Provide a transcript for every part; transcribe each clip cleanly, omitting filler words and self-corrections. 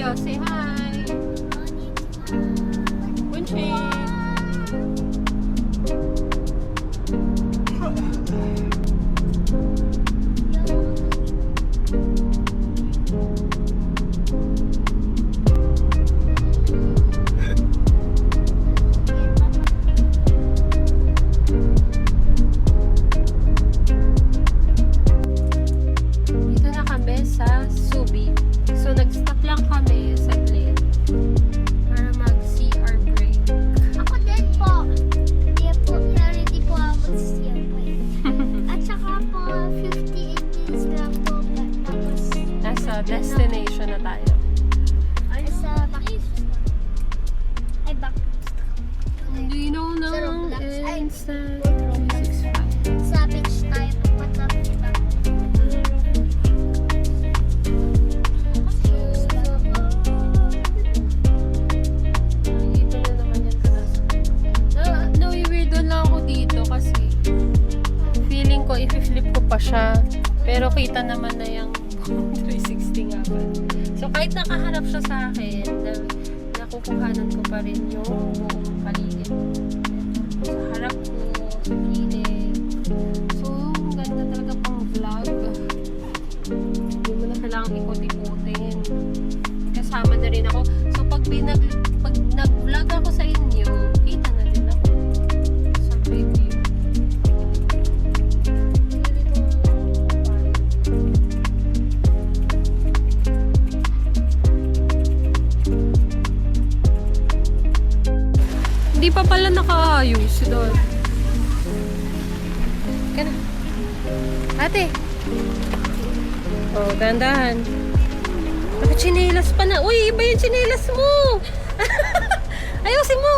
tayo. Say hi. Bunching. Dito na kami sa Subi. So, nag-stop lang kami saglit para mag-CR break. Ako din po. Hindi po, ready po ako mag-CR break. At saka po, 58 minutes lang po. Tapos, Nasa destination na tayo. sa ay, back. Do you know na Sa Roblox. Ay, instant Roblox. 365? Sa beach tayo pupunta, diba? Dito na naman yan nawi-weirdo lang ako dito kasi feeling ko i-flip ko pa siya. Pero kita naman na yung 360 nga ba. So kahit nakaharap siya sa akin, nakukuhanan ko pa rin yung buong paligid. Sa harap ko, sa gilid. So, ganda talaga pang vlog. Hindi mo na kailangang ikot-ikotin. Kasama na rin ako. So, pag nag-vlog ako sa inyo, kita na din ako sa preview. Hindi pa pala nakaayos doon. Kana. Ate. Oh, dahan-dahan. Dapat chinelas pa na. Uy, iba yung chinelas mo. Ayusin mo.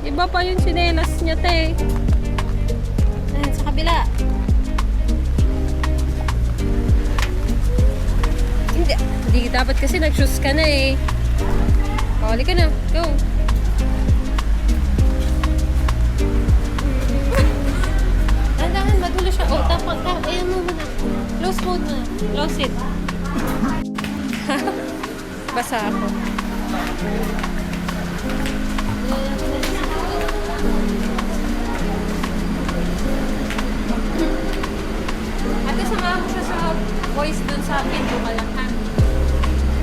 Iba pa yung chinelas niya, te. Ayan, sa kabila. Hindi dapat kasi nag-shoes ka na eh. Huli ka na. Go. Dahan-dahan, magulo siya. Oh, tapos, ayan mo muna. Close mode na. Close it. Basa ako. Ate, samahan mo siya sa voice dun sa pinto ka lang, ha?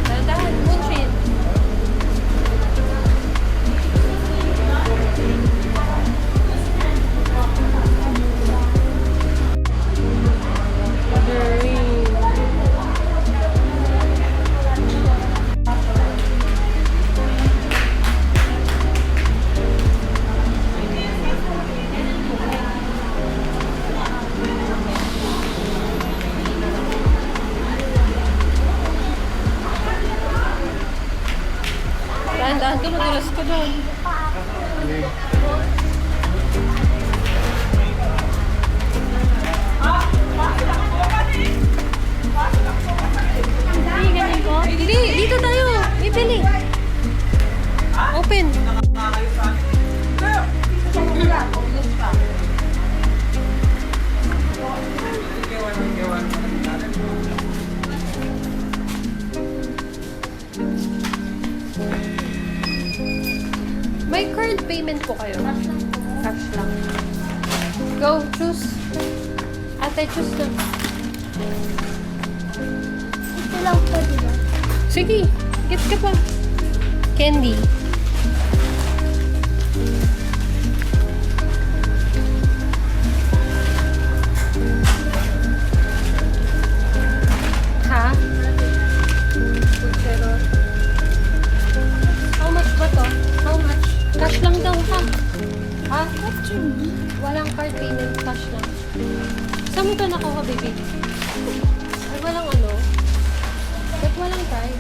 Dahan-dahan, moonshade. Dahan-dahan ka, madulas ka doon. Hindi, dito tayo. Bibili. Open. May card payment po kayo? Cash lang. Go, choose. Ate, choose na. Ito lang po, diba? Sige, get ka pa. Candy. Ha? How much ba to? How much? Cash lang daw ha? Ha? Walang card payment, cash lang. Saan mo ito nakuha, baby? Ay, walang ano? Ba't walang card?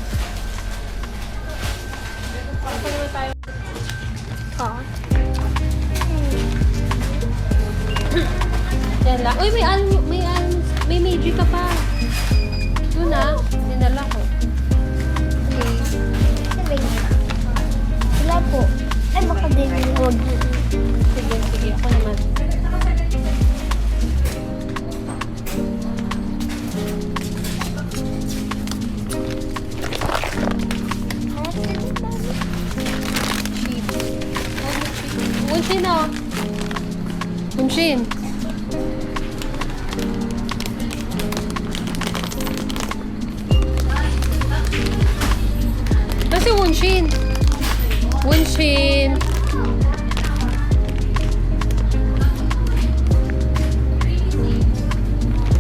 Ako naman tayo. Ha? Yan lang. Uy, may magic ka pa. Doon na, dinala ko. Okay. Wala po. Ay, baka din yun. Sige, sige. Ako naman. Sino? Unshin. Nasi Wunshin. Wunshin.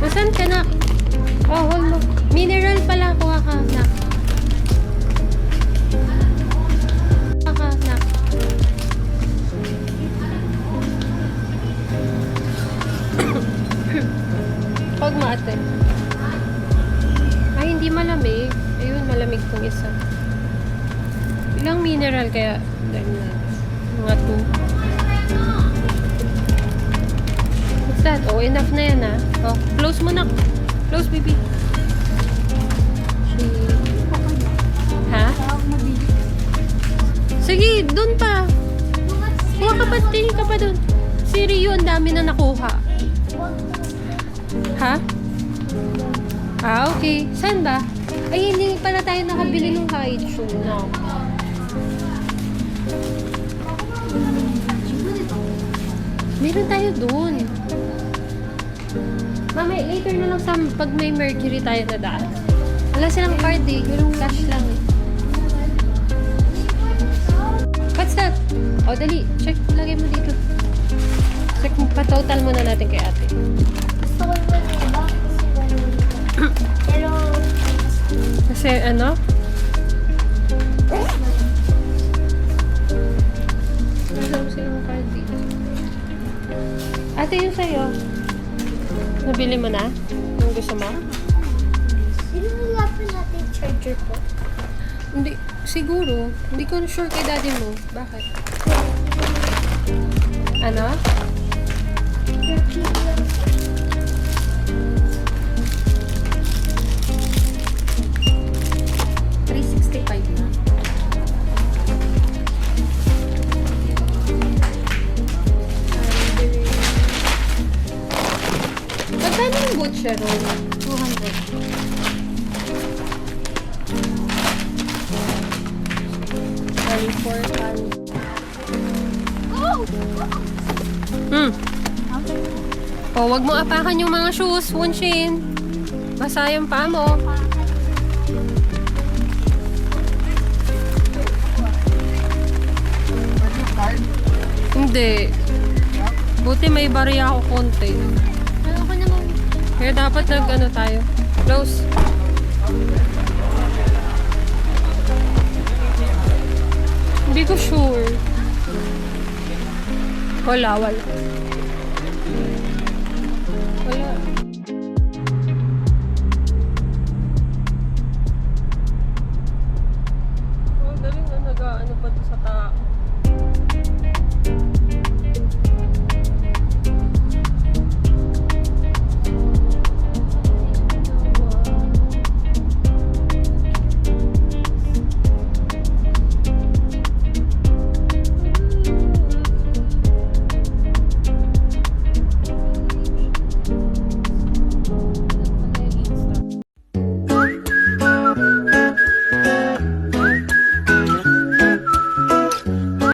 Nasaan ka na? Oh, hold mo. Mineral pala. Kuha ka, nak. Kuha ka, nak. Pag maate. Ay, hindi malamig. Ayun, malamig tong isa. Ilang mineral kaya? Mga 2. What's that? Oh, enough na yan ah. Oh, close mo na. Close, baby. Ha? Sige, dun pa. Kuha ka pa, tingin ka pa dun. Si Rio, ang dami na nakuha. Ha? Ah, okay. Saan ba? Ay, hindi pala tayo nakabili ng Haichu. No. Meron tayo dun. Mamaya, later na lang sa pag may Mercury tayo na daan. Wala silang card eh. Cash lang eh. What's that? O, dali. Check. Lagay mo dito. Check mo pa. Total muna natin kay ate. Gusto ko yung iba kasi ganun. Pero, Kasi ano? Wala silang card dito. Ate, yung sa'yo. Nabili mo na? Yung gusto mo? inilapin natin charger po. Hindi. Siguro. Hindi ko sure kay daddy mo. Bakit? Ano? $365 na. Magkano yung butcher roll? 200. Oh, wag mo apakan yung mga shoes, Wunshin. Basa yung paa mo. Hindi. Buti may barya ako konti. Ano ko naman? Kaya dapat nag-ano tayo. Close. Hindi ko sure. Wala. Wala. Oh, galing na nag-ano pa to sa tao.